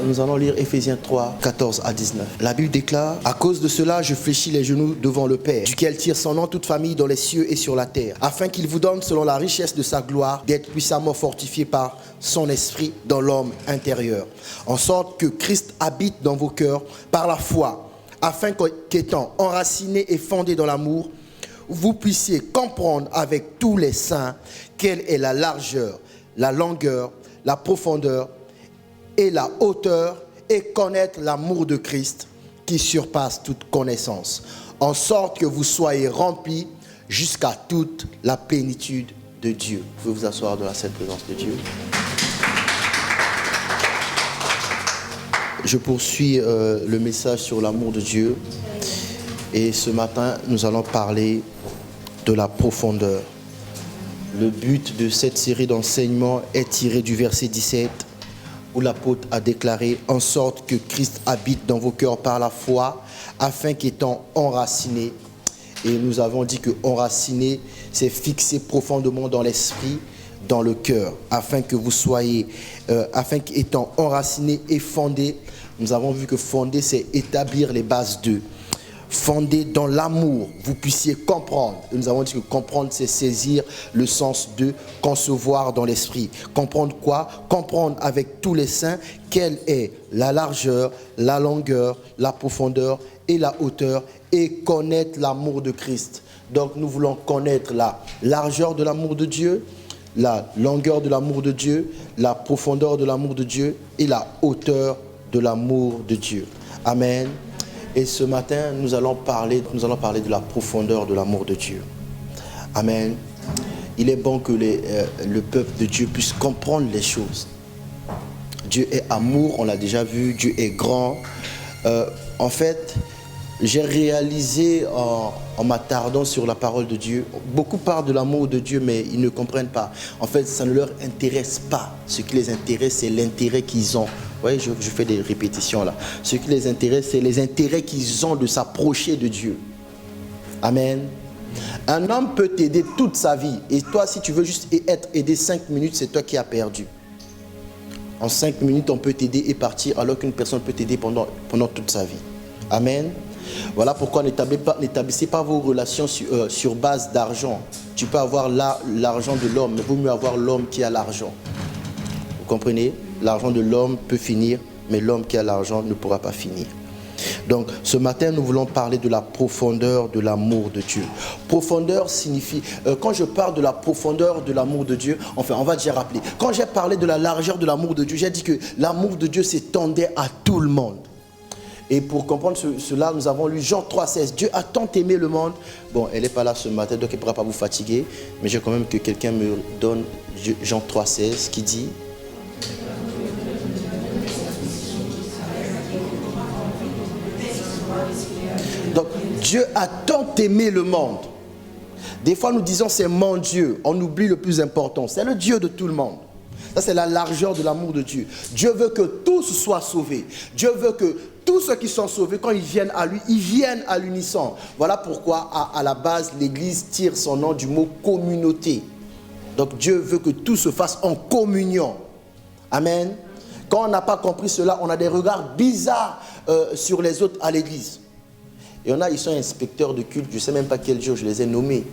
nous allons lire Éphésiens 3, 14 à 19. La Bible déclare: à cause de cela, je fléchis les genoux devant le Père, duquel tire son nom toute famille dans les cieux et sur la terre, afin qu'il vous donne, selon la richesse de sa gloire, d'être puissamment fortifié par son esprit dans l'homme intérieur, en sorte que Christ habite dans vos cœurs par la foi, afin qu'étant enracinés et fondés dans l'amour, vous puissiez comprendre avec tous les saints quelle est la largeur, la longueur, la profondeur et la hauteur, et connaître l'amour de Christ qui surpasse toute connaissance, en sorte que vous soyez remplis jusqu'à toute la plénitude de Dieu. Vous pouvez vous asseoir dans la sainte présence de Dieu. Je poursuis le message sur l'amour de Dieu. Et ce matin, nous allons parler de la profondeur. Le but de cette série d'enseignements est tiré du verset 17, où l'apôtre a déclaré: en sorte que Christ habite dans vos cœurs par la foi, afin qu'étant enracinés, et nous avons dit que enraciné, c'est fixé profondément dans l'esprit, dans le cœur, afin que vous soyez, afin qu'étant enracinés et fondés, nous avons vu que fonder, c'est établir les bases d'eux. Fondé dans l'amour, vous puissiez comprendre. Et nous avons dit que comprendre, c'est saisir le sens de concevoir dans l'esprit. Comprendre quoi? Comprendre avec tous les saints quelle est la largeur, la longueur, la profondeur et la hauteur, et connaître l'amour de Christ. Donc nous voulons connaître la largeur de l'amour de Dieu, la longueur de l'amour de Dieu, la profondeur de l'amour de Dieu et la hauteur de l'amour de Dieu. Amen. Et ce matin, nous allons parler de la profondeur de l'amour de Dieu. Amen. Il est bon que le peuple de Dieu puisse comprendre les choses. Dieu est amour, on l'a déjà vu. Dieu est grand. En fait, j'ai réalisé en m'attardant sur la parole de Dieu, beaucoup parlent de l'amour de Dieu, mais ils ne comprennent pas. En fait, ça ne leur intéresse pas. Ce qui les intéresse, c'est l'intérêt qu'ils ont. Vous voyez, je fais des répétitions là. Ce qui les intéresse, c'est les intérêts qu'ils ont de s'approcher de Dieu. Amen. Un homme peut t'aider toute sa vie. Et toi, si tu veux juste être aidé 5 minutes, c'est toi qui as perdu. En 5 minutes, on peut t'aider et partir, alors qu'une personne peut t'aider pendant toute sa vie. Amen. Voilà pourquoi n'établissez pas vos relations sur base d'argent. Tu peux avoir l'argent de l'homme, mais il vaut mieux avoir l'homme qui a l'argent. Vous comprenez? L'argent de l'homme peut finir, mais l'homme qui a l'argent ne pourra pas finir. Donc, ce matin, nous voulons parler de la profondeur de l'amour de Dieu. Profondeur signifie, quand je parle de la profondeur de l'amour de Dieu, enfin, on va déjà rappeler. Quand j'ai parlé de la largeur de l'amour de Dieu, j'ai dit que l'amour de Dieu s'étendait à tout le monde. Et pour comprendre cela, nous avons lu Jean 3,16. Dieu a tant aimé le monde. Bon, elle n'est pas là ce matin, donc elle ne pourra pas vous fatiguer. Mais j'ai quand même que quelqu'un me donne Jean 3,16 qui dit... Donc, Dieu a tant aimé le monde. Des fois, nous disons c'est mon Dieu. On oublie le plus important. C'est le Dieu de tout le monde. Ça, c'est la largeur de l'amour de Dieu. Dieu veut que tous soient sauvés. Dieu veut que tous ceux qui sont sauvés, quand ils viennent à lui, ils viennent à l'unisson. Voilà pourquoi, à la base, l'Église tire son nom du mot communauté. Donc, Dieu veut que tout se fasse en communion. Amen. Quand on n'a pas compris cela, on a des regards bizarres sur les autres à l'Église. Et ils sont inspecteurs de culte, je ne sais même pas quel jour je les ai nommés.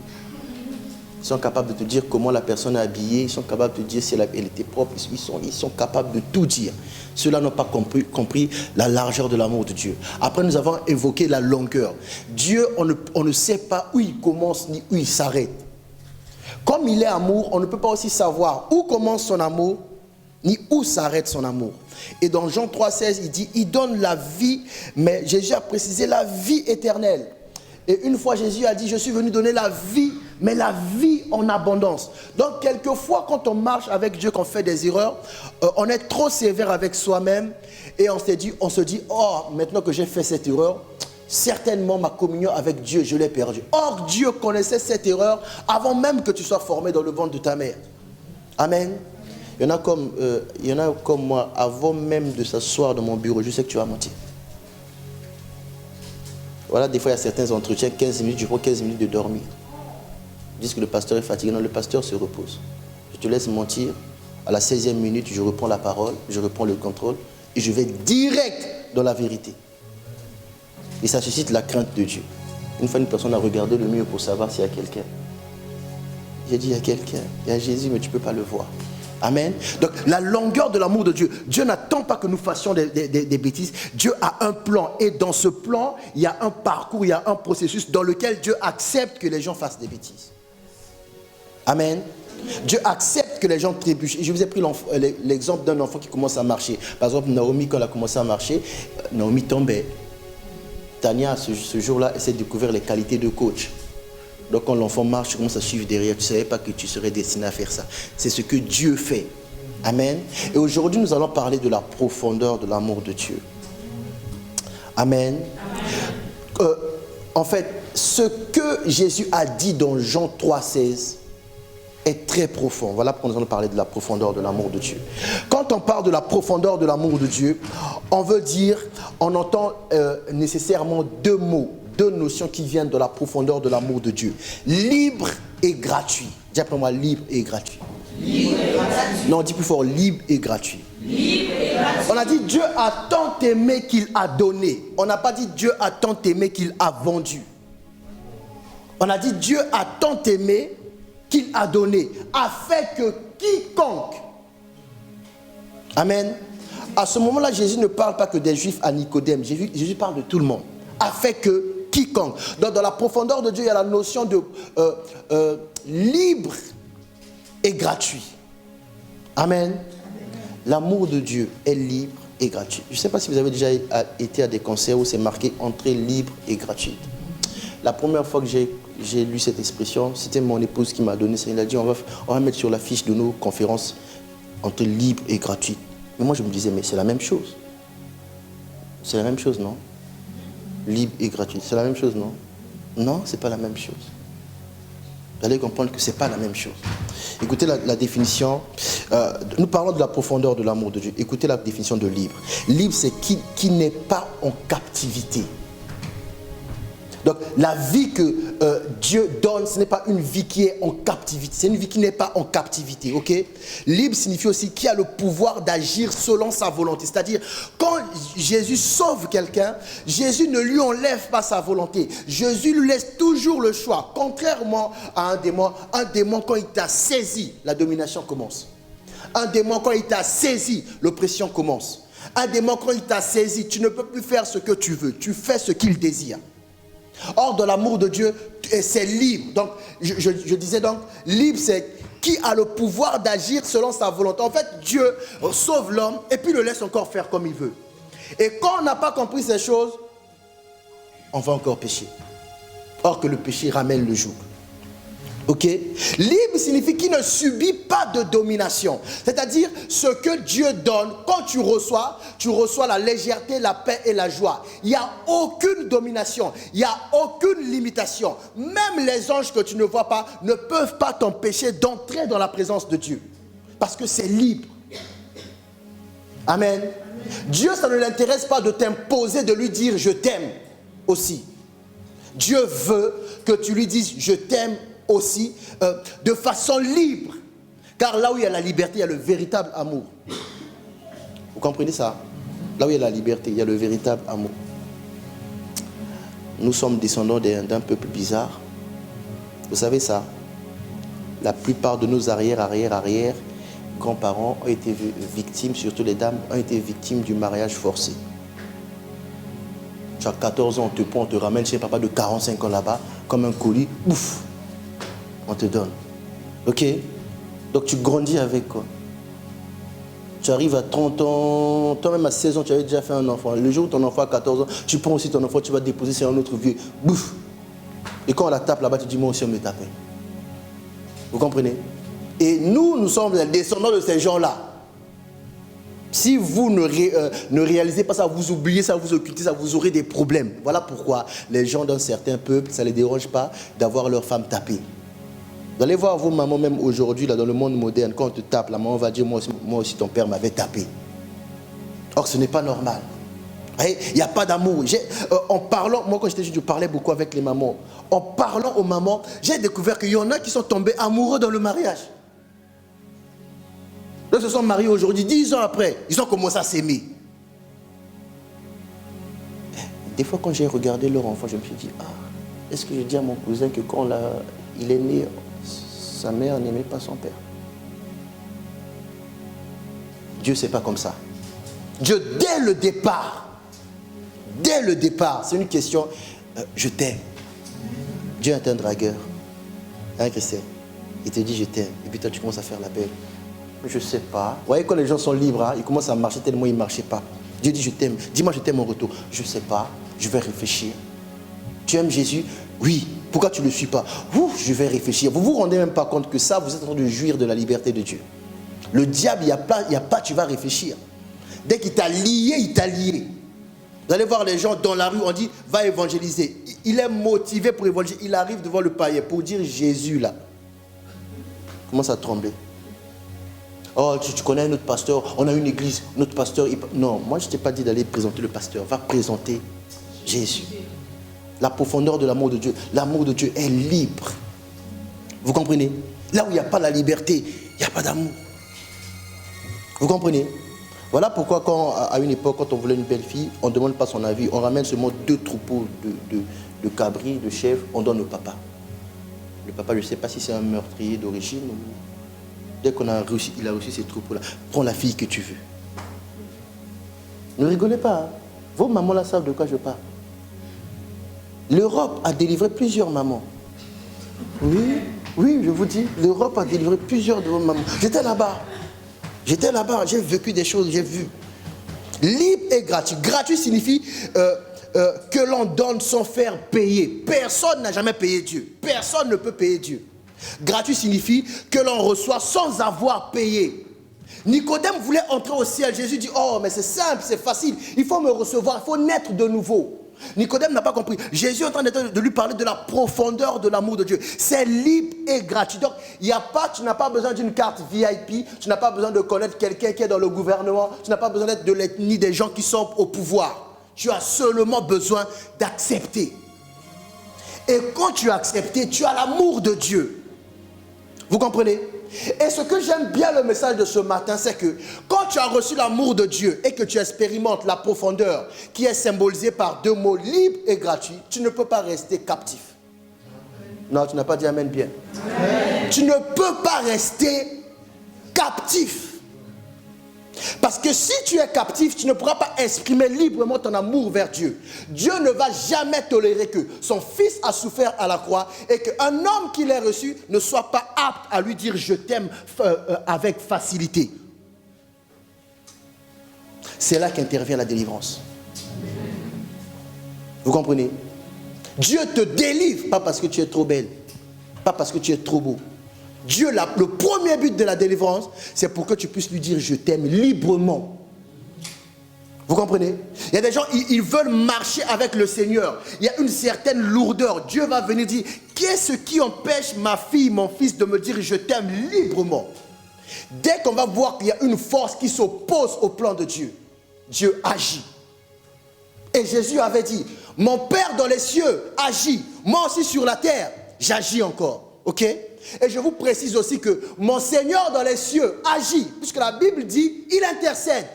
Ils sont capables de te dire comment la personne est habillée, ils sont capables de te dire si elle était propre, ils sont capables de tout dire. Ceux-là n'ont pas compris la largeur de l'amour de Dieu. Après, nous avons évoqué la longueur. Dieu, on ne sait pas où il commence ni où il s'arrête. Comme il est amour, on ne peut pas aussi savoir où commence son amour, ni où s'arrête son amour. Et dans Jean 3,16, il dit, il donne la vie, mais Jésus a précisé la vie éternelle. Et une fois, Jésus a dit, je suis venu donner la vie, mais la vie en abondance. Donc, quelquefois, quand on marche avec Dieu, qu'on fait des erreurs, on est trop sévère avec soi-même et on se dit, oh, maintenant que j'ai fait cette erreur, certainement ma communion avec Dieu, je l'ai perdue. Or, Dieu connaissait cette erreur avant même que tu sois formé dans le ventre de ta mère. Amen. Il y en a comme moi, avant même de s'asseoir dans mon bureau, je sais que tu vas mentir. Voilà, des fois, il y a certains entretiens, 15 minutes, je prends 15 minutes de dormir. Ils disent que le pasteur est fatigué. Non, le pasteur se repose. Je te laisse mentir. À la 16e minute, je reprends la parole, je reprends le contrôle et je vais direct dans la vérité. Et ça suscite la crainte de Dieu. Une fois, une personne a regardé le mur pour savoir s'il y a quelqu'un. J'ai dit, il y a quelqu'un, il y a Jésus, mais tu ne peux pas le voir. Amen. Donc, la longueur de l'amour de Dieu. Dieu n'attend pas que nous fassions des bêtises. Dieu a un plan. Et dans ce plan, il y a un parcours, il y a un processus dans lequel Dieu accepte que les gens fassent des bêtises. Amen. Dieu accepte que les gens trébuchent. Et je vous ai pris l'exemple d'un enfant qui commence à marcher. Par exemple, Naomi, quand elle a commencé à marcher, Naomi tombait. Tania, ce jour-là, elle s'est découvert les qualités de coach. Donc quand l'enfant marche, tu commences à suivre derrière. Tu ne savais pas que tu serais destiné à faire ça. C'est ce que Dieu fait. Amen. Et aujourd'hui, nous allons parler de la profondeur de l'amour de Dieu. Amen. En fait, ce que Jésus a dit dans Jean 3,16 est très profond. Voilà pourquoi nous allons parler de la profondeur de l'amour de Dieu. Quand on parle de la profondeur de l'amour de Dieu, on veut dire, on entend nécessairement deux mots, deux notions qui viennent de la profondeur de l'amour de Dieu. Libre et gratuit. Dis après moi, libre et gratuit. Libre et gratuit. Non, on dit plus fort, libre et gratuit. Libre et gratuit. On a dit Dieu a tant aimé qu'il a donné. On n'a pas dit Dieu a tant aimé qu'il a vendu. On a dit Dieu a tant aimé qu'il a donné, afin que quiconque. Amen. À ce moment-là, Jésus ne parle pas que des Juifs à Nicodème. Jésus parle de tout le monde. Afin que quiconque. Donc, dans la profondeur de Dieu, il y a la notion de libre et gratuit. Amen. L'amour de Dieu est libre et gratuit. Je ne sais pas si vous avez déjà été à des concerts où c'est marqué entrée libre et gratuite. La première fois que j'ai lu cette expression, c'était mon épouse qui m'a donné ça. Il a dit, on va mettre sur la fiche de nos conférences entrée libre et gratuite. Mais moi, je me disais, mais c'est la même chose. C'est la même chose, non? Libre et gratuite, c'est la même chose, non? Non, c'est pas la même chose. Vous allez comprendre que c'est pas la même chose. Écoutez la définition. Nous parlons de la profondeur de l'amour de Dieu. Écoutez la définition de libre. Libre, c'est qui n'est pas en captivité. Donc, la vie que Dieu donne, ce n'est pas une vie qui est en captivité. C'est une vie qui n'est pas en captivité, ok? Libre signifie aussi qui a le pouvoir d'agir selon sa volonté. C'est-à-dire, quand Jésus sauve quelqu'un, Jésus ne lui enlève pas sa volonté. Jésus lui laisse toujours le choix. Contrairement à un démon, quand il t'a saisi, la domination commence. Un démon, quand il t'a saisi, l'oppression commence. Un démon, quand il t'a saisi, tu ne peux plus faire ce que tu veux. Tu fais ce qu'il désire. Or, dans l'amour de Dieu, c'est libre. Donc, je disais donc, libre, c'est qui a le pouvoir d'agir selon sa volonté. En fait, Dieu sauve l'homme et puis le laisse encore faire comme il veut. Et quand on n'a pas compris ces choses, on va encore pécher. Or que le péché ramène le joug. Ok? Libre signifie qu'il ne subit pas de domination. C'est-à-dire, ce que Dieu donne, quand tu reçois la légèreté, la paix et la joie. Il n'y a aucune domination, il n'y a aucune limitation. Même les anges que tu ne vois pas ne peuvent pas t'empêcher d'entrer dans la présence de Dieu. Parce que c'est libre. Amen. Dieu, ça ne l'intéresse pas de t'imposer, de lui dire je t'aime aussi. Dieu veut que tu lui dises je t'aime aussi de façon libre. Car là où il y a la liberté, il y a le véritable amour. Vous comprenez ça? Là où il y a la liberté, il y a le véritable amour. Nous sommes descendants d'un peuple bizarre. Vous savez ça? La plupart de nos arrière grands-parents ont été victimes, surtout les dames, ont été victimes du mariage forcé. Tu as 14 ans, on te prend, on te ramène chez papa de 45 ans là-bas, comme un colis, ouf, on te donne. Ok? Donc tu grandis avec quoi? Tu arrives à 30 ans, toi-même à 16 ans, tu avais déjà fait un enfant. Le jour où ton enfant a 14 ans, tu prends aussi ton enfant, tu vas déposer sur un autre vieux. Bouf! Et quand on la tape là-bas, tu dis, moi aussi on me tape. Vous comprenez? Et nous sommes les descendants de ces gens-là. Si vous ne réalisez pas ça, vous oubliez ça, vous occultez ça, vous aurez des problèmes. Voilà pourquoi les gens d'un certain peuple, ça ne les dérange pas d'avoir leur femme tapée. Vous allez voir vos mamans même aujourd'hui, là, dans le monde moderne, quand on te tape, la maman va dire, moi aussi ton père m'avait tapé. Or, ce n'est pas normal. Il n'y a pas d'amour. En parlant, moi quand j'étais jeune, je parlais beaucoup avec les mamans. En parlant aux mamans, j'ai découvert qu'il y en a qui sont tombés amoureux dans le mariage. Ils se sont mariés aujourd'hui, 10 ans après, ils ont commencé à s'aimer. Des fois, quand j'ai regardé leur enfant, je me suis dit, est-ce que je dis à mon cousin que quand il est né, sa mère n'aimait pas son père? Dieu, c'est pas comme ça. Dieu, dès le départ, c'est une question, je t'aime. Dieu est un dragueur. Hein, Christian? Il te dit, je t'aime. Et puis toi, tu commences à faire la belle. Je sais pas. Vous voyez, quand les gens sont libres, hein, ils commencent à marcher tellement ils ne marchaient pas. Dieu dit, je t'aime. Dis-moi, je t'aime en retour. Je sais pas. Je vais réfléchir. Tu aimes Jésus? Oui. Pourquoi tu ne le suis pas? Je vais réfléchir. Vous ne vous rendez même pas compte que ça, vous êtes en train de jouir de la liberté de Dieu. Le diable, il n'y a pas, tu vas réfléchir. Dès qu'il t'a lié, il t'a lié. Vous allez voir les gens dans la rue, on dit, va évangéliser. Il est motivé pour évangéliser. Il arrive devant le païen pour dire Jésus là. Il commence à trembler. Oh, tu connais notre pasteur, on a une église, notre pasteur... Non, moi je ne t'ai pas dit d'aller présenter le pasteur. Va présenter Jésus. La profondeur de l'amour de Dieu. L'amour de Dieu est libre. Vous comprenez? Là où il n'y a pas la liberté, il n'y a pas d'amour. Vous comprenez? Voilà pourquoi à une époque, quand on voulait une belle fille, on ne demande pas son avis. On ramène seulement 2 troupeaux de cabris, de chèvres, on donne au papa. Le papa, je ne sais pas si c'est un meurtrier d'origine ou... Dès qu'il a reçu ces troupeaux-là, prends la fille que tu veux. Ne rigolez pas. Hein? Vos mamans là savent de quoi je parle. L'Europe a délivré plusieurs mamans. Oui, je vous dis, l'Europe a délivré plusieurs de vos mamans. J'étais là-bas, j'ai vécu des choses, j'ai vu. Libre et gratuit. Gratuit signifie que l'on donne sans faire payer. Personne n'a jamais payé Dieu. Personne ne peut payer Dieu. Gratuit signifie que l'on reçoit sans avoir payé. Nicodème voulait entrer au ciel. Jésus dit, oh, mais c'est simple, c'est facile. Il faut me recevoir, il faut naître de nouveau. Nicodème n'a pas compris. Jésus est en train de lui parler de la profondeur de l'amour de Dieu. C'est libre et gratuit. Donc, tu n'as pas besoin d'une carte VIP. Tu n'as pas besoin de connaître quelqu'un qui est dans le gouvernement. Tu n'as pas besoin d'être de l'ethnie des gens qui sont au pouvoir. Tu as seulement besoin d'accepter. Et quand tu as accepté, tu as l'amour de Dieu. Vous comprenez? Et ce que j'aime bien le message de ce matin, c'est que quand tu as reçu l'amour de Dieu et que tu expérimentes la profondeur qui est symbolisée par 2 mots, libre et gratuit, tu ne peux pas rester captif. Non, tu n'as pas dit amen bien. Amen. Tu ne peux pas rester captif. Parce que si tu es captif, tu ne pourras pas exprimer librement ton amour vers Dieu. Dieu ne va jamais tolérer que son fils a souffert à la croix et qu'un homme qui l'ait reçu ne soit pas apte à lui dire je t'aime avec facilité. C'est là qu'intervient la délivrance. Vous comprenez? Dieu te délivre, pas parce que tu es trop belle, pas parce que tu es trop beau. Dieu, le premier but de la délivrance, c'est pour que tu puisses lui dire je t'aime librement. Vous comprenez? Il y a des gens, ils veulent marcher avec le Seigneur. Il y a une certaine lourdeur. Dieu va venir dire, qu'est-ce qui empêche ma fille, mon fils de me dire je t'aime librement? Dès qu'on va voir qu'il y a une force qui s'oppose au plan de Dieu, Dieu agit. Et Jésus avait dit, mon Père dans les cieux agit. Moi aussi sur la terre, j'agis encore. Ok? Et je vous précise aussi que mon Seigneur dans les cieux agit, puisque la Bible dit, il intercède.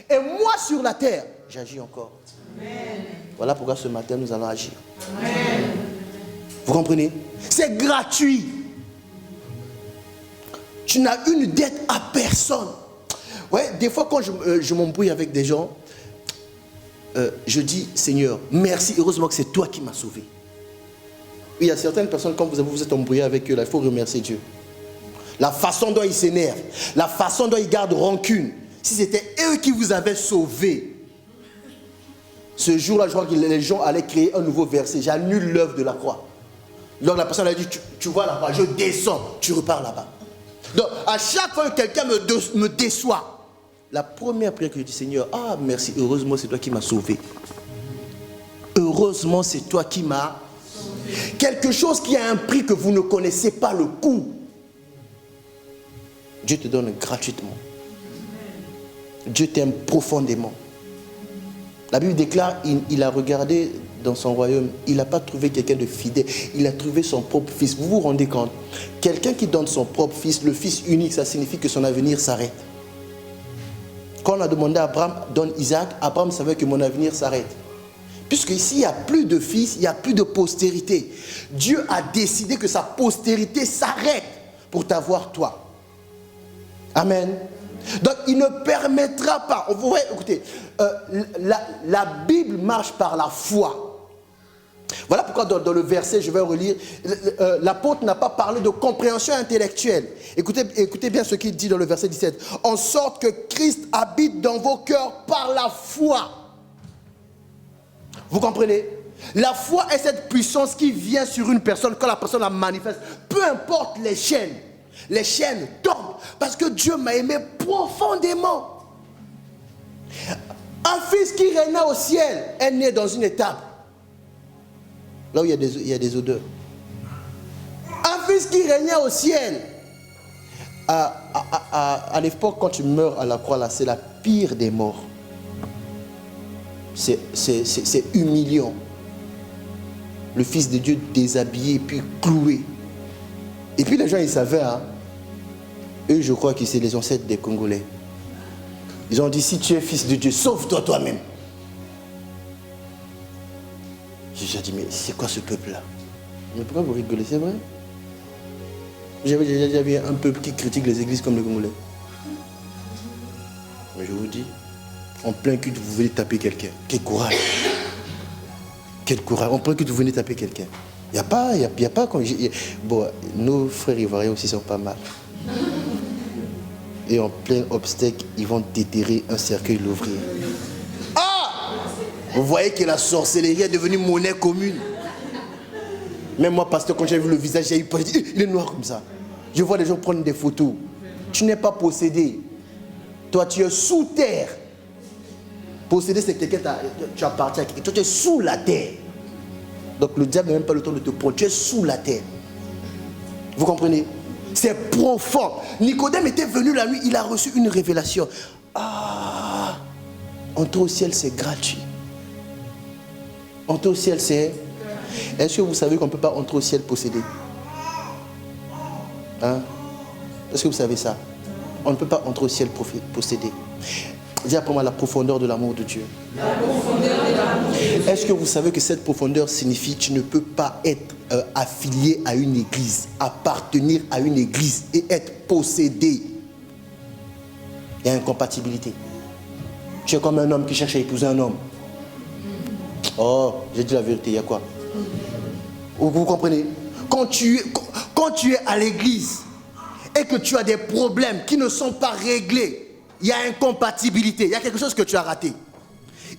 Et moi sur la terre, j'agis encore. Amen. Voilà pourquoi ce matin nous allons agir. Amen. Vous comprenez? C'est gratuit. Tu n'as une dette à personne. Ouais, des fois quand je m'embrouille avec des gens, je dis, Seigneur, merci, heureusement que c'est toi qui m'as sauvé. Il y a certaines personnes, quand vous êtes embrouillé avec eux, là, il faut remercier Dieu. La façon dont ils s'énervent, la façon dont ils gardent rancune. Si c'était eux qui vous avaient sauvé, ce jour-là, je crois que les gens allaient créer un nouveau verset. J'annule l'œuvre de la croix. Donc la personne a dit, tu vois là-bas, je descends, tu repars là-bas. Donc à chaque fois que quelqu'un me déçoit, la première prière que je dis, Seigneur, ah merci, heureusement c'est toi qui m'as sauvé. Heureusement c'est toi qui m'as quelque chose qui a un prix que vous ne connaissez pas le coût. Dieu te donne gratuitement. Dieu t'aime profondément. La Bible déclare, il a regardé dans son royaume, il n'a pas trouvé quelqu'un de fidèle, il a trouvé son propre fils. Vous vous rendez compte? Quelqu'un qui donne son propre fils, le fils unique, ça signifie que son avenir s'arrête. Quand on a demandé à Abraham, donne Isaac, Abraham savait que mon avenir s'arrête. Puisque ici, il n'y a plus de fils, il n'y a plus de postérité. Dieu a décidé que sa postérité s'arrête pour t'avoir toi. Amen. Donc, il ne permettra pas. Vous voyez, écoutez, la Bible marche par la foi. Voilà pourquoi dans le verset, je vais relire, l'apôtre n'a pas parlé de compréhension intellectuelle. Écoutez bien ce qu'il dit dans le verset 17. En sorte que Christ habite dans vos cœurs par la foi. Vous comprenez? La foi est cette puissance qui vient sur une personne quand la personne la manifeste. Peu importe les chaînes tombent parce que Dieu m'a aimé profondément. Un fils qui régnait au ciel est né dans une étape. Là où il y a des odeurs. Un fils qui régnait au ciel. À l'époque, quand tu meurs à la croix, là, c'est la pire des morts. C'est humiliant. Le Fils de Dieu déshabillé, puis cloué. Et puis les gens, ils savaient, hein. Eux, je crois que c'est les ancêtres des Congolais. Ils ont dit, si tu es fils de Dieu, sauve-toi toi-même. J'ai dit, mais c'est quoi ce peuple-là? Mais pourquoi vous rigolez? C'est vrai? J'avais déjà vu un peuple qui critique les églises comme les Congolais. Mais je vous dis, en plein culte, vous venez taper quelqu'un. Quel courage! Quel courage! En plein culte, vous venez taper quelqu'un. Il n'y a pas comme... Bon, nos frères ivoiriens aussi sont pas mal. Et en plein obstacle, ils vont déterrer un cercueil, l'ouvrir. Ah! Vous voyez que la sorcellerie est devenue monnaie commune. Même moi, pasteur, quand j'ai vu le visage, j'ai eu peur. J'ai dit, il est noir comme ça. Je vois les gens prendre des photos. Tu n'es pas possédé. Toi, tu es sous terre. Possédé, c'est quelqu'un, tu appartiens à quelqu'un. Toi, tu es sous la terre. Donc, le diable n'a même pas le temps de te prendre. Tu es sous la terre. Vous comprenez? C'est profond. Nicodème était venu la nuit, il a reçu une révélation. Ah, entrer au ciel, c'est gratuit. Entrer au ciel, c'est... Est-ce que vous savez qu'on ne peut pas entrer au ciel possédé? Hein? Est-ce que vous savez ça? On ne peut pas entrer au ciel possédé. Dis après moi la profondeur de l'amour de Dieu. La profondeur de l'amour de Dieu. Est-ce que vous savez que cette profondeur signifie que tu ne peux pas être affilié à une église, appartenir à une église et être possédé? Il y a incompatibilité. Tu es comme un homme qui cherche à épouser un homme. Oh, j'ai dit la vérité, il y a quoi? Vous comprenez? Quand tu es à l'église et que tu as des problèmes qui ne sont pas réglés, il y a incompatibilité, il y a quelque chose que tu as raté.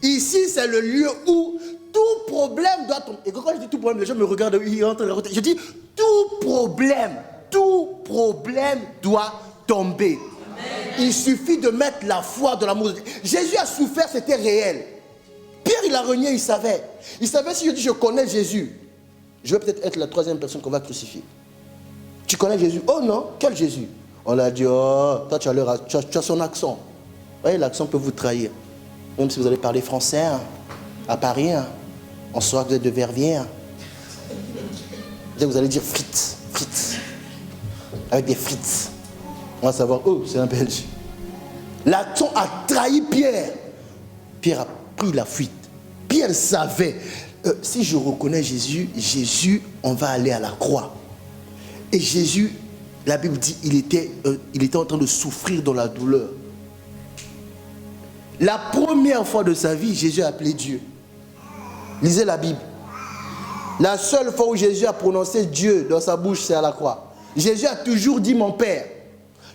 Ici, c'est le lieu où tout problème doit tomber. Et quand je dis tout problème, les gens me regardent, ils rentrent. Je dis tout problème doit tomber. Amen. Il suffit de mettre la foi de l'amour de Dieu. Jésus a souffert, c'était réel. Pierre, il a renié, il savait. Il savait, si je dis je connais Jésus, je vais peut-être être la troisième personne qu'on va crucifier. Tu connais Jésus? Oh non, quel Jésus? On l'a dit, oh, toi tu as son accent. Vous voyez, l'accent peut vous trahir. Même si vous allez parler français, hein, à Paris, hein, on saura que vous êtes de Verviers. Hein. Vous allez dire frites, avec des frites. On va savoir, oh, c'est un Belge. L'accent a trahi Pierre. Pierre a pris la fuite. Pierre savait, si je reconnais Jésus, on va aller à la croix. Et Jésus, la Bible dit, il était en train de souffrir dans la douleur. La première fois de sa vie, Jésus a appelé Dieu. Lisez la Bible. La seule fois où Jésus a prononcé Dieu dans sa bouche, c'est à la croix. Jésus a toujours dit mon Père.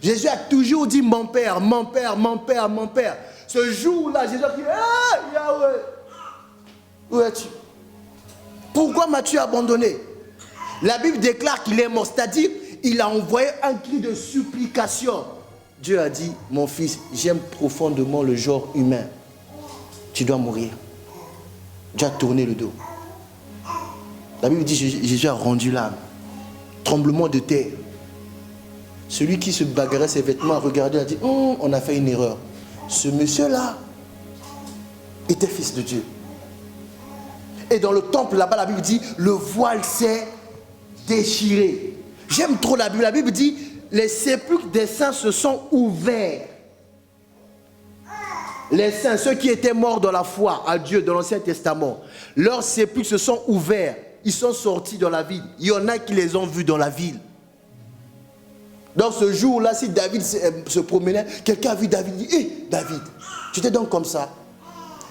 Jésus a toujours dit mon Père, mon Père, mon Père, mon Père. Ce jour-là, Jésus a dit, hey, Yahweh, où es-tu? Pourquoi m'as-tu abandonné? La Bible déclare qu'il est mort, c'est-à-dire il a envoyé un cri de supplication. Dieu a dit, mon fils, j'aime profondément le genre humain. Tu dois mourir. Dieu a tourné le dos. La Bible dit, Jésus a rendu l'âme. Tremblement de terre. Celui qui se bagarrait ses vêtements a regardé et a dit, on a fait une erreur. Ce monsieur-là était fils de Dieu. Et dans le temple, là-bas, la Bible dit, le voile s'est déchiré. J'aime trop la Bible. La Bible dit, les sépulcres des saints se sont ouverts. Les saints, ceux qui étaient morts dans la foi à Dieu dans l'Ancien Testament, leurs sépulcres se sont ouverts. Ils sont sortis dans la ville. Il y en a qui les ont vus dans la ville. Dans ce jour-là, si David se promenait, quelqu'un a vu David, il dit, hé, David, tu étais donc comme ça.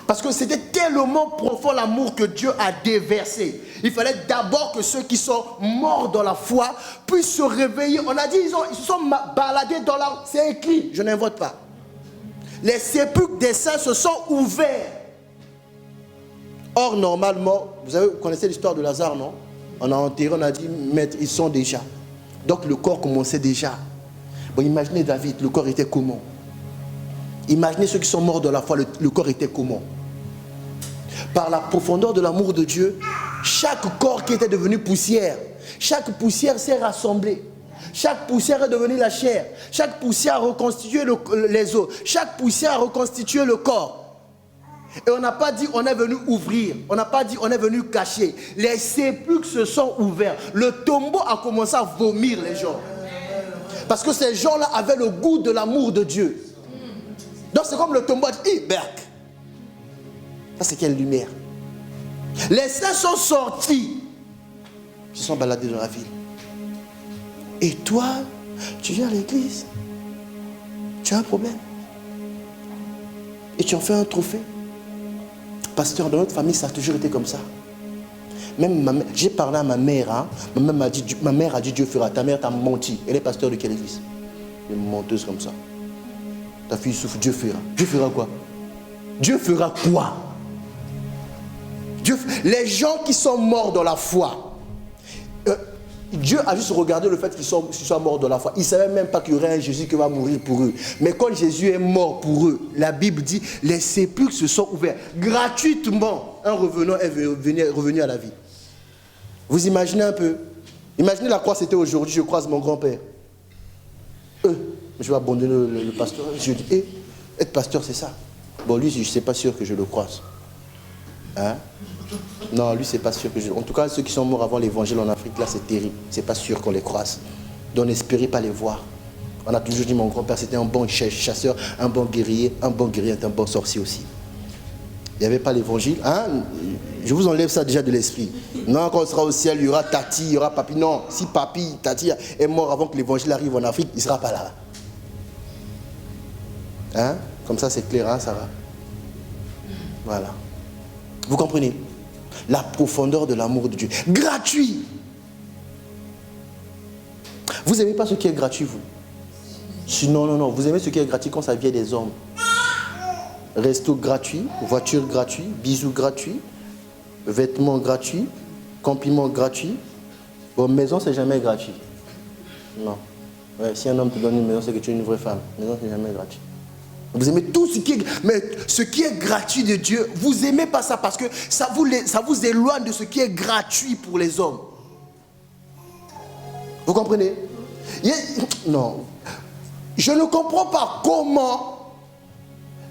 Parce que c'était tellement profond l'amour que Dieu a déversé. Il fallait d'abord que ceux qui sont morts dans la foi puissent se réveiller. On a dit, ils se sont baladés dans la... C'est écrit, je n'invente pas. Les sépulcres des saints se sont ouverts. Or, normalement, vous connaissez l'histoire de Lazare, non? On a enterré, on a dit, maître, ils sont déjà. Donc le corps commençait déjà. Bon, imaginez David, le corps était comment? Imaginez ceux qui sont morts dans la foi, le corps était comment? Par la profondeur de l'amour de Dieu, chaque corps qui était devenu poussière, chaque poussière s'est rassemblée. Chaque poussière est devenue la chair. Chaque poussière a reconstitué les os. Chaque poussière a reconstitué le corps. Et on n'a pas dit on est venu ouvrir. On n'a pas dit on est venu cacher. Les sépulcres se sont ouverts. Le tombeau a commencé à vomir les gens. Parce que ces gens-là avaient le goût de l'amour de Dieu. Donc c'est comme le tombeau a dit, berk. Ça c'est quelle lumière. Les saints sont sortis. Ils se sont baladés dans la ville. Et toi, tu viens à l'église. Tu as un problème. Et tu en fais un trophée. Pasteur, dans notre famille, ça a toujours été comme ça. Même j'ai parlé à ma mère. Hein, ma mère a dit Dieu fera. Ta mère t'a menti. Elle est pasteur de quelle église? Une menteuse comme ça. Ta fille souffre, Dieu fera. Dieu fera quoi? Dieu fera quoi? Les gens qui sont morts dans la foi, Dieu a juste regardé le fait qu'ils soient morts dans la foi. Ils ne savaient même pas qu'il y aurait un Jésus qui va mourir pour eux. Mais quand Jésus est mort pour eux, la Bible dit, les sépulcres se sont ouverts. Gratuitement, un revenant est revenu à la vie. Vous imaginez un peu? Imaginez la croix, c'était aujourd'hui, je croise mon grand-père. Je vais abandonner le pasteur. Je dis, être pasteur, c'est ça. Bon, lui, je ne suis pas sûr que je le croise. Hein? Non, lui, c'est pas sûr que je... En tout cas, ceux qui sont morts avant l'évangile en Afrique, là, c'est terrible. C'est pas sûr qu'on les croise. Donc, n'espérez pas les voir. On a toujours dit, mon grand-père, c'était un bon chasseur, un bon guerrier est un bon sorcier aussi. Il n'y avait pas l'évangile. Hein? Je vous enlève ça déjà de l'esprit. Non, quand on sera au ciel, il y aura Tati, il y aura Papi. Non, si Papi, Tati est mort avant que l'évangile arrive en Afrique, il ne sera pas là. Hein? Comme ça, c'est clair, hein, ça va. Voilà. Vous comprenez? La profondeur de l'amour de Dieu. Gratuit. Vous n'aimez pas ce qui est gratuit, vous? Non. Vous aimez ce qui est gratuit quand ça vient des hommes. Resto gratuit, voiture gratuite, bisous gratuits, vêtements gratuits, compliments gratuits. Bon, maison, c'est jamais gratuit. Non. Ouais, si un homme te donne une maison, c'est que tu es une vraie femme. Maison, c'est jamais gratuit. Vous aimez tout ce qui est... Mais ce qui est gratuit de Dieu, vous n'aimez pas ça parce que ça vous éloigne de ce qui est gratuit pour les hommes. Vous comprenez? Non. Je ne comprends pas comment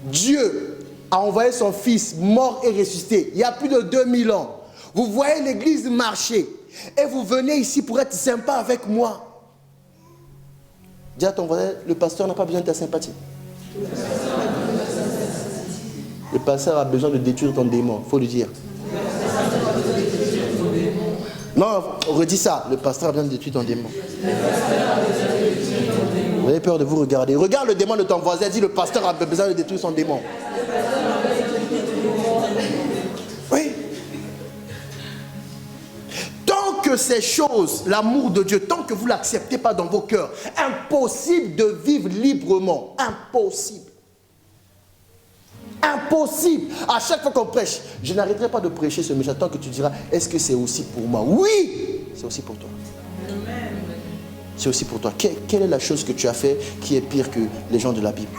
Dieu a envoyé son fils mort et ressuscité il y a plus de 2000 ans. Vous voyez l'église marcher et vous venez ici pour être sympa avec moi. Dis à ton voisin, le pasteur n'a pas besoin de ta sympathie. Le pasteur a besoin de détruire ton démon, il faut le dire. Non, on redit ça. Le pasteur a besoin de détruire ton démon. Vous avez peur de vous regarder. Regarde le démon de ton voisin, dis le pasteur a besoin de détruire son démon. Oui. Tant que ces choses, l'amour de Dieu, tant que vous ne l'acceptez pas dans vos cœurs, impossible de vivre librement. Impossible. Impossible. À chaque fois qu'on prêche, je n'arrêterai pas de prêcher ce message tant que tu diras, est-ce que c'est aussi pour moi? Oui, c'est aussi pour toi. C'est aussi pour toi. Quelle est la chose que tu as fait qui est pire que les gens de la Bible?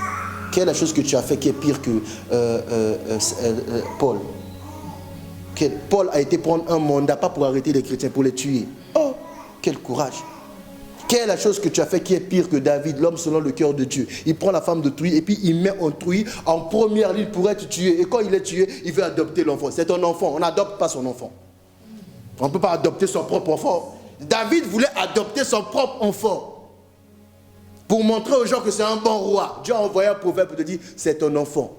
Quelle est la chose que tu as fait qui est pire que Paul? Paul a été prendre un mandat, pas pour arrêter les chrétiens, pour les tuer. Oh, quel courage. Quelle est la chose que tu as fait qui est pire que David, l'homme selon le cœur de Dieu? Il prend la femme de Trouille et puis il met en Trouille en première ligne pour être tué. Et quand il est tué, il veut adopter l'enfant. C'est un enfant, on n'adopte pas son enfant. On ne peut pas adopter son propre enfant. David voulait adopter son propre enfant pour montrer aux gens que c'est un bon roi. Dieu a envoyé un proverbe pour te dire, c'est ton enfant.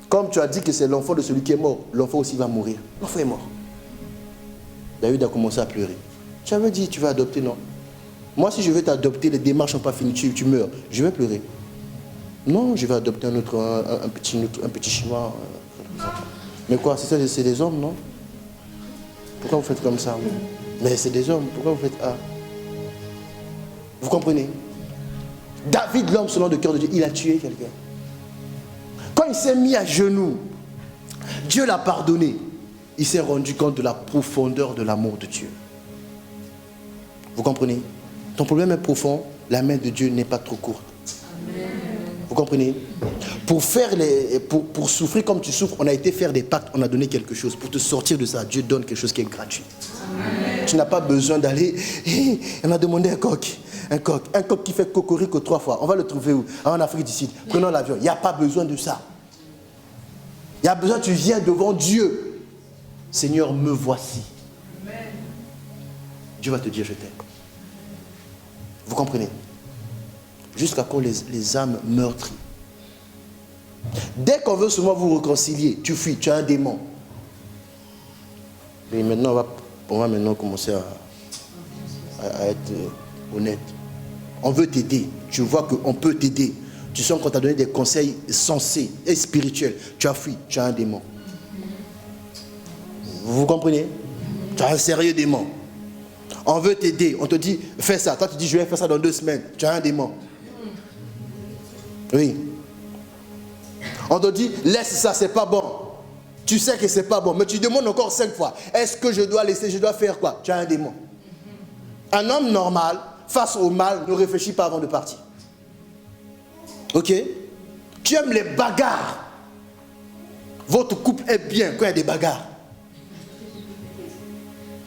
Comme tu as dit que c'est l'enfant de celui qui est mort, l'enfant aussi va mourir. L'enfant est mort. David a commencé à pleurer. Tu avais dit, tu vas adopter, non? Moi, si je vais t'adopter, les démarches n'ont pas fini, tu meurs. Je vais pleurer. Non, je vais adopter un petit chinois. Mais quoi, c'est des hommes, non? Pourquoi vous faites comme ça? Mais c'est des hommes, pourquoi vous faites ça? Vous comprenez? David, l'homme selon le cœur de Dieu, il a tué quelqu'un. Quand il s'est mis à genoux, Dieu l'a pardonné. Il s'est rendu compte de la profondeur de l'amour de Dieu. Vous comprenez? Ton problème est profond, la main de Dieu n'est pas trop courte. Amen. Vous comprenez? Pour souffrir comme tu souffres, on a été faire des pactes, on a donné quelque chose. Pour te sortir de ça, Dieu donne quelque chose qui est gratuit. Amen. Tu n'as pas besoin d'aller... on a demandé un coq qui fait cocorico 3 fois. On va le trouver où? En Afrique du Sud. Prenons l'avion. Il n'y a pas besoin de ça. Il y a besoin, tu viens devant Dieu. Seigneur, me voici. Amen. Dieu va te dire, je t'aime. Vous comprenez? Jusqu'à quand les âmes meurtries. Dès qu'on veut seulement vous réconcilier, tu fuis, tu as un démon. Mais maintenant, on va maintenant commencer à être honnête. On veut t'aider. Tu vois qu'on peut t'aider. Tu sens qu'on t'a donné des conseils sensés et spirituels. Tu as fui, tu as un démon. Vous comprenez? Tu as un sérieux démon. On veut t'aider. On te dit, fais ça. Toi, tu dis, je vais faire ça dans 2 semaines. Tu as un démon. Oui. On te dit, laisse ça, c'est pas bon. Tu sais que c'est pas bon. Mais tu demandes encore 5 fois. Est-ce que je dois laisser? Je dois faire quoi? Tu as un démon. Un homme normal, face au mal, ne réfléchit pas avant de partir. Ok? Tu aimes les bagarres. Votre couple est bien quand il y a des bagarres.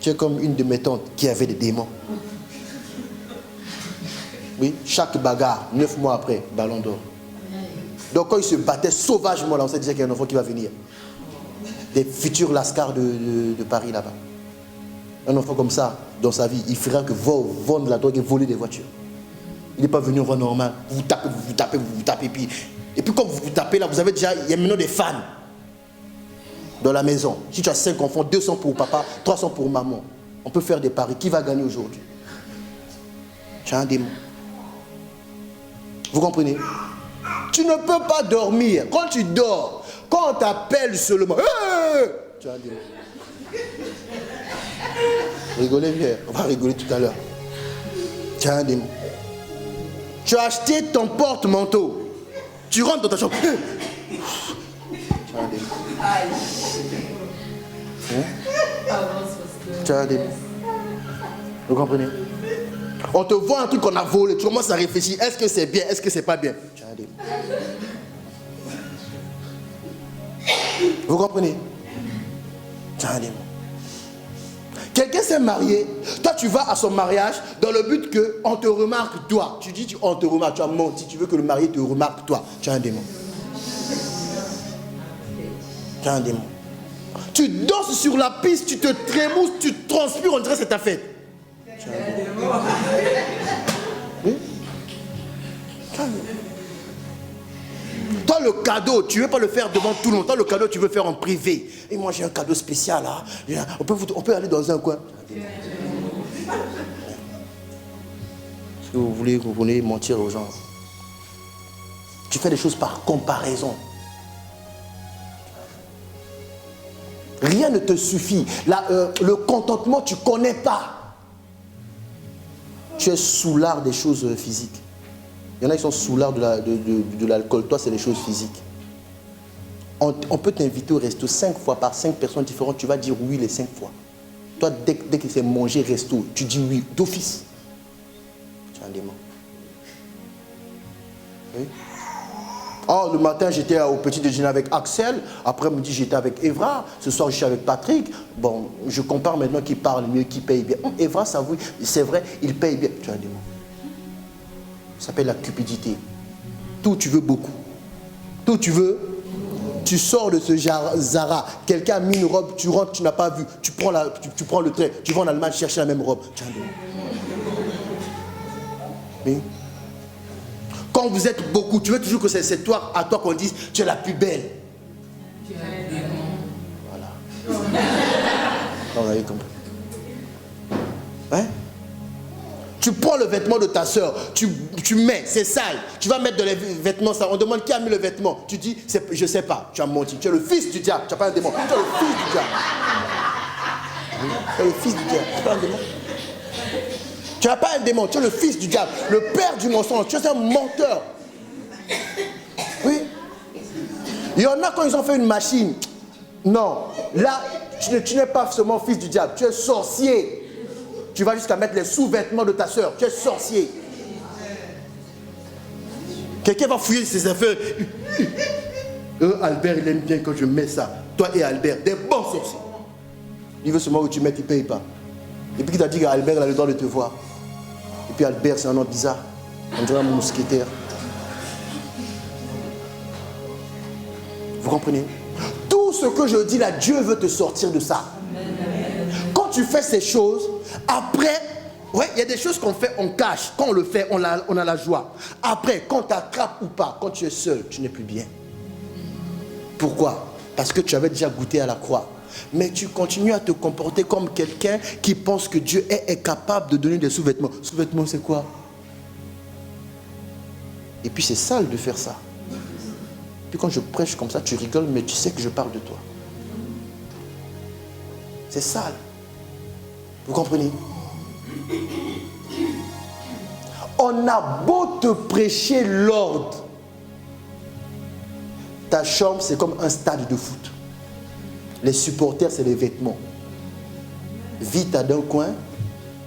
Tu es comme une de mes tantes qui avait des démons. Oui, chaque bagarre, 9 mois après, ballon d'or. Donc quand ils se battaient sauvagement, là, on se disait qu'il y a un enfant qui va venir. Des futurs lascars de Paris là-bas. Un enfant comme ça, dans sa vie, il fera que vendre la drogue et voler des voitures. Il n'est pas venu en voie normale. Vous tapez. Et puis quand vous tapez là, vous avez déjà, il y a maintenant des fans dans la maison. Si tu as 5 enfants, 200 pour papa, 300 pour maman. On peut faire des paris. Qui va gagner aujourd'hui? Tu as un démon. Vous comprenez? Tu ne peux pas dormir. Quand tu dors, quand on t'appelle seulement, tu as un démon. Rigolez bien. On va rigoler tout à l'heure. Tu as un démon. Tu as acheté ton porte-manteau. Tu rentres dans ta chambre. Tu as un démon. Tu as un démon. Vous comprenez? On te voit un truc qu'on a volé. Tu commences à réfléchir. Est-ce que c'est bien? Est-ce que c'est pas bien? Tu as un démon. Vous comprenez? Tu as un démon. Quelqu'un s'est marié, toi tu vas à son mariage dans le but qu'on te remarque toi. Tu dis on te remarque, tu as menti, tu veux que le marié te remarque toi. Tu as un démon. Tu as un démon. Tu danses sur la piste, tu te trémousses, tu transpires, on dirait que c'est ta fête. Tu as un démon. Oui? Tu as un démon. Toi, le cadeau, tu ne veux pas le faire devant tout le monde. Toi, le cadeau, tu veux faire en privé. Et moi, j'ai un cadeau spécial là. On peut aller dans un coin. Si vous voulez mentir aux gens. Tu fais des choses par comparaison. Rien ne te suffit. Le contentement, tu ne connais pas. Tu es sous l'art des choses physiques. Il y en a qui sont sous l'art de l'alcool. Toi, c'est les choses physiques. On peut t'inviter au resto 5 fois par 5 personnes différentes. Tu vas dire oui les 5 fois. Toi, dès que c'est manger resto, tu dis oui d'office. Tu es un démon. Oui. Oh, le matin, j'étais au petit déjeuner avec Axel. Après-midi, j'étais avec Evra. Ce soir, je suis avec Patrick. Bon, je compare maintenant qui parle mieux, qui paye bien. Evra, ça vous, c'est vrai, il paye bien. Tu es un démon. Ça s'appelle la cupidité. Tout, tu veux beaucoup. Tout, tu veux. Tu sors de ce Zara. Quelqu'un a mis une robe, tu rentres, tu n'as pas vu. Tu prends le train, tu vas en Allemagne chercher la même robe. Tu as un démon. Oui. Quand vous êtes beaucoup, tu veux toujours que c'est toi, à toi qu'on dise tu es la plus belle. Vous avez compris? Hein? Tu prends le vêtement de ta soeur, tu mets, c'est sale. Tu vas mettre dans les vêtements ça. On demande qui a mis le vêtement. Tu dis, je ne sais pas, tu as menti. Tu es le fils du diable, tu n'as pas un démon. Tu es le fils du diable. Tu es le fils du diable, tu n'as pas un démon. Tu n'as pas un démon, tu es le fils du diable, le père du mensonge, tu es un menteur. Oui. Il y en a quand ils ont fait une machine. Non, là, tu n'es pas seulement fils du diable, tu es sorcier. Tu vas jusqu'à mettre les sous-vêtements de ta soeur, tu es sorcier. Quelqu'un va fouiller ses affaires. Albert, il aime bien quand je mets ça. Toi et Albert, des bons sorciers. Il veut seulement que tu mettes, il ne paye pas. Et puis il t'a dit qu'Albert a le droit de te voir. Et puis Albert, c'est un nom bizarre. On dirait un mousquetaire. Vous comprenez? Tout ce que je dis là, Dieu veut te sortir de ça. Quand tu fais ces choses, après, ouais, il y a des choses qu'on fait, on cache. Quand on le fait, on a la joie. Après, quand tu attrapes ou pas, quand tu es seul, tu n'es plus bien. Pourquoi? Parce que tu avais déjà goûté à la croix. Mais tu continues à te comporter comme quelqu'un qui pense que Dieu est capable de donner des sous-vêtements. Sous-vêtements, c'est quoi? Et puis c'est sale de faire ça. Puis quand je prêche comme ça, tu rigoles, mais tu sais que je parle de toi. C'est sale. Vous comprenez? On a beau te prêcher l'ordre. Ta chambre, c'est comme un stade de foot. Les supporters, c'est les vêtements. Vita d'un coin,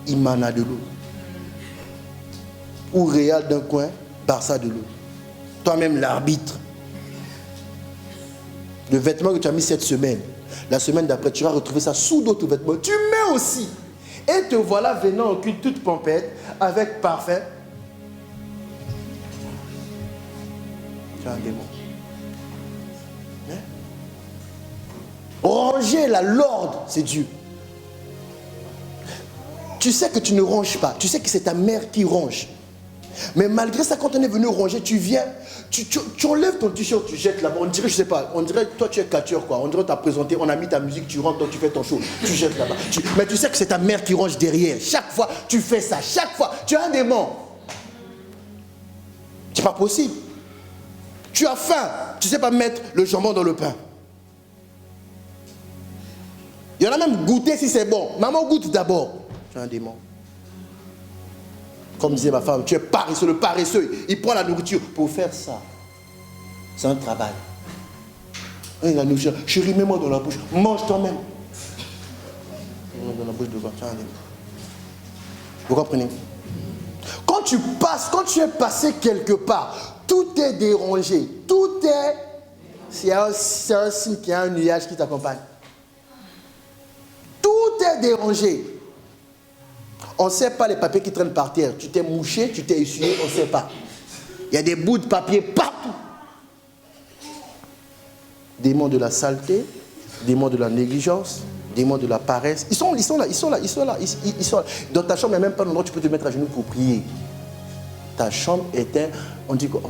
Imana de l'autre. Ou Real d'un coin, Barça de l'autre. Toi-même, l'arbitre. Le vêtement que tu as mis cette semaine, la semaine d'après, tu vas retrouver ça sous d'autres vêtements. Tu mets aussi. Et te voilà venant au culte toute pompette, avec parfum. Tu as un démon. Hein? Ranger l'ordre, c'est Dieu. Tu sais que tu ne ranges pas. Tu sais que c'est ta mère qui range. Mais malgré ça, quand on est venu ranger, tu viens, tu enlèves ton t-shirt, tu jettes là-bas. On dirait, je sais pas, on dirait, toi tu es catcheur quoi. On dirait, tu as présenté, on a mis ta musique, tu rentres, toi tu fais ton show, tu jettes là-bas. Mais tu sais que c'est ta mère qui range derrière. Chaque fois, tu fais ça. Chaque fois, tu as un démon. C'est pas possible. Tu as faim, tu sais pas mettre le jambon dans le pain. Il y en a même goûté si c'est bon. Maman goûte d'abord. Tu as un démon. Comme disait ma femme, tu es paresseux, le paresseux, il prend la nourriture pour faire ça. C'est un travail. Et la nourriture, chérie, mets-moi dans la bouche, mange toi-même. Dans la bouche de quoi? Vous comprenez? Quand tu passes, quand tu es passé quelque part, tout est dérangé, tout est... C'est un signe qu'il y a un nuage qui t'accompagne. Tout est dérangé. On ne sait pas les papiers qui traînent par terre. Tu t'es mouché, tu t'es essuyé, on ne sait pas. Il y a des bouts de papier partout. Démons de la saleté, démons de la négligence, démons de la paresse. Ils sont là. Dans ta chambre, il n'y a même pas un endroit où tu peux te mettre à genoux pour prier. Ta chambre est on dit quoi?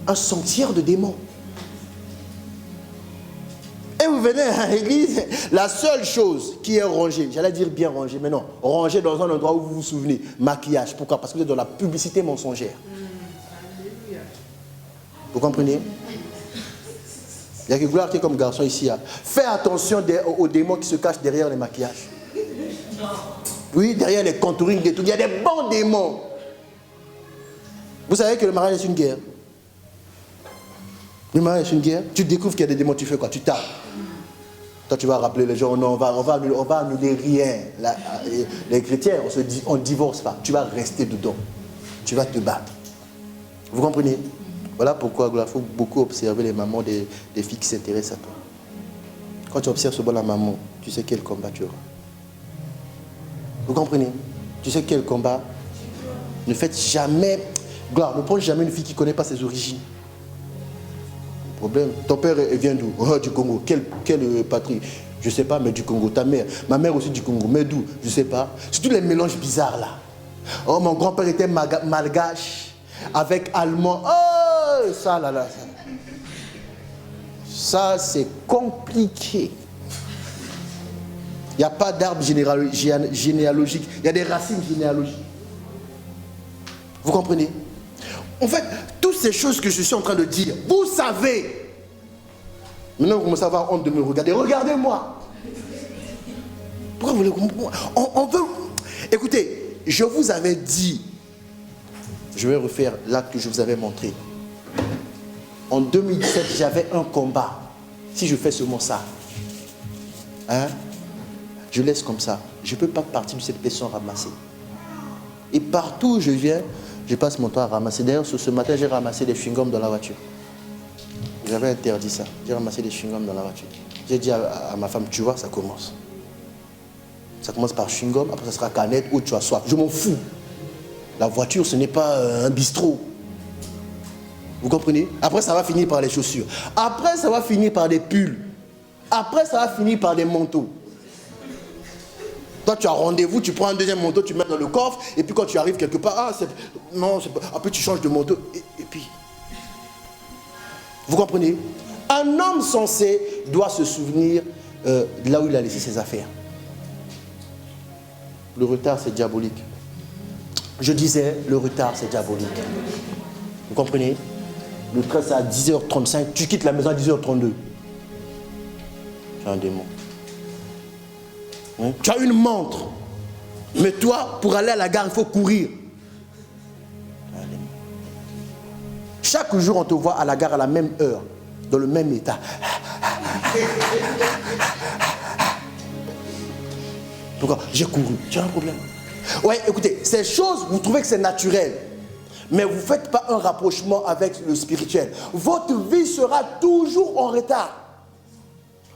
Un sanctuaire de démons. Et vous venez à l'église, la seule chose qui est rangée, j'allais dire bien rangée, mais non, rangée dans un endroit où vous vous souvenez, maquillage. Pourquoi? Parce que vous êtes dans la publicité mensongère. Vous comprenez? Il y a que Gloire qui est comme garçon ici. Fais attention aux démons qui se cachent derrière les maquillages. Oui, derrière les contourings, des trucs. Il y a des bons démons. Vous savez que le mariage est une guerre. Le mariage est une guerre. Tu découvres qu'il y a des démons, tu fais quoi? Tu tapes. Toi, tu vas rappeler les gens, non, on va annuler rien. Les chrétiens, on ne divorce pas. Tu vas rester dedans. Tu vas te battre. Vous comprenez? Voilà pourquoi il faut beaucoup observer les mamans des filles qui s'intéressent à toi. Quand tu observes souvent la maman, tu sais quel combat tu auras. Vous comprenez? Tu sais quel combat? Ne faites jamais... Gloire, ne prends jamais une fille qui ne connaît pas ses origines. Problème. Ton père vient d'où? Oh, du Congo. Quelle patrie? Je ne sais pas, mais du Congo. Ta mère? Ma mère aussi du Congo. Mais d'où? Je ne sais pas. C'est tous les mélanges bizarres là. Oh, mon grand-père était malgache avec allemand. Oh, ça là là. Ça, c'est compliqué. Il n'y a pas d'arbre généalogique. Il y a des racines généalogiques. Vous comprenez? En fait, toutes ces choses que je suis en train de dire, vous savez. Maintenant, vous commencez à avoir honte de me regarder. Regardez-moi. Pourquoi vous voulez comprendre? On veut... Écoutez, je vous avais dit, je vais refaire l'acte que je vous avais montré. En 2017, j'avais un combat. Si je fais seulement ça, hein, je laisse comme ça. Je ne peux pas partir de cette paix sans ramasser. Et partout où je viens, je passe mon temps à ramasser. D'ailleurs, ce matin, j'ai ramassé des chewing-gums dans la voiture. J'avais interdit ça. J'ai ramassé des chewing-gums dans la voiture. J'ai dit à ma femme, tu vois, ça commence. Ça commence par chewing-gum, après ça sera canette ou tu as soif. Je m'en fous. La voiture, ce n'est pas un bistrot. Vous comprenez? Après, ça va finir par les chaussures. Après, ça va finir par des pulls. Après, ça va finir par des manteaux. Toi, tu as rendez-vous, tu prends un deuxième manteau, tu mets dans le coffre, et puis quand tu arrives quelque part, après tu changes de manteau, et puis... Vous comprenez? Un homme censé doit se souvenir de là où il a laissé ses affaires. Le retard, c'est diabolique. Je disais, le retard, c'est diabolique. Vous comprenez? Le train, c'est à 10h35, tu quittes la maison à 10h32. Tu as un démon. Hein? Tu as une montre. Mais toi, pour aller à la gare, il faut courir. Chaque jour, on te voit à la gare à la même heure, dans le même état. Pourquoi? J'ai couru. J'ai un problème. Ouais, écoutez, ces choses, vous trouvez que c'est naturel. Mais vous ne faites pas un rapprochement avec le spirituel. Votre vie sera toujours en retard.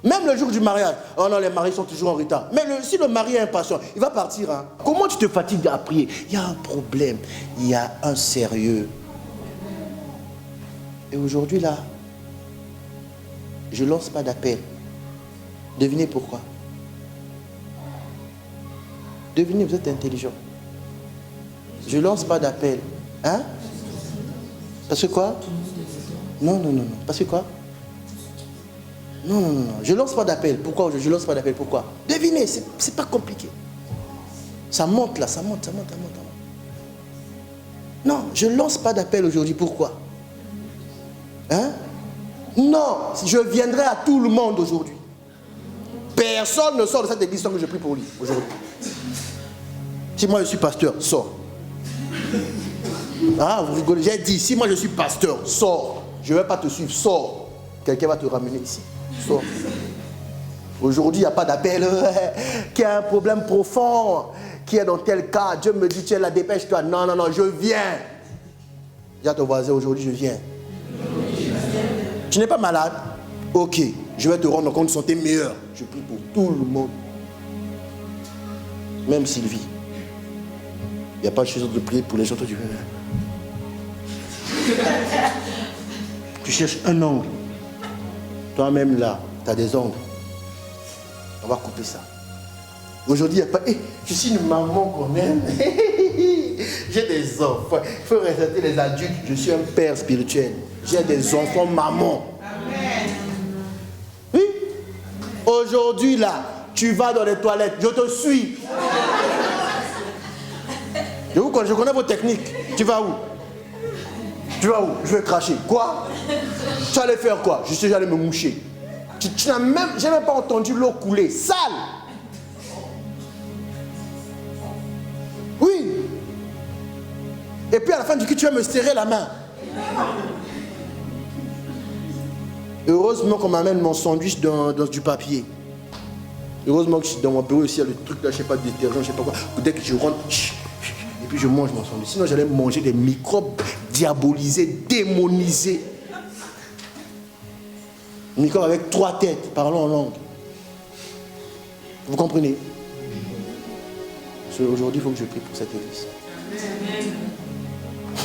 Même le jour du mariage. Oh non, les maris sont toujours en retard. Mais si le mari est impatient, il va partir. Hein. Comment tu te fatigues à prier? Il y a un problème. Il y a un sérieux. Et aujourd'hui, là, je ne lance pas d'appel. Devinez pourquoi? Devinez, vous êtes intelligent. Je ne lance pas d'appel. Hein? Parce que quoi? Non. Parce que quoi? Non. Je ne lance pas d'appel. Pourquoi? Je ne lance pas d'appel. Pourquoi? Devinez, c'est pas compliqué. Ça monte là, ça monte. Non, je ne lance pas d'appel aujourd'hui. Pourquoi? Hein? Non, je viendrai à tout le monde aujourd'hui. Personne ne sort de cette église sans que je prie pour lui aujourd'hui. Si moi je suis pasteur, sors. Ah, vous rigolez. J'ai dit, si moi je suis pasteur, sors. Je ne vais pas te suivre, sors. Quelqu'un va te ramener ici. Sors. Aujourd'hui, il n'y a pas d'appel. Qui a un problème profond, qui est dans tel cas. Dieu me dit, tiens, la dépêche-toi. Non, je viens. Dis à ton voisin, aujourd'hui, je viens. Tu n'es pas malade? Ok, je vais te rendre compte de santé meilleure. Je prie pour tout le monde. Même Sylvie. Il n'y a pas de chose de prier pour les autres. Tu cherches un ongle. Toi-même là, tu as des ongles. On va couper ça. Aujourd'hui, il n'y a pas... je suis une maman quand même. J'ai des enfants. Il faut respecter les adultes. Je suis un père spirituel. J'ai des enfants maman. Amen. Oui. Aujourd'hui là, tu vas dans les toilettes. Je te suis. Je connais vos techniques. Tu vas où? Je vais cracher. Quoi? Tu allais faire quoi? Je sais, j'allais me moucher. Je n'ai même pas entendu l'eau couler. Sale. Oui. Et puis à la fin du coup, tu vas me serrer la main. Heureusement qu'on m'amène mon sandwich dans du papier. Heureusement que dans mon bureau aussi, il y a le truc là, je ne sais pas, détergent, je ne sais pas quoi. Dès que je rentre, et puis je mange mon sandwich. Sinon, j'allais manger des microbes diabolisés, démonisés. Microbes avec 3 têtes, parlons en langue. Vous comprenez? Aujourd'hui, il faut que je prie pour cette église.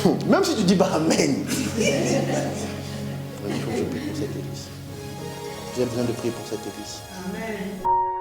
Amen. Même si tu dis pas Amen. Il faut que je prie pour cette église. J'ai besoin de prier pour cette église. Amen.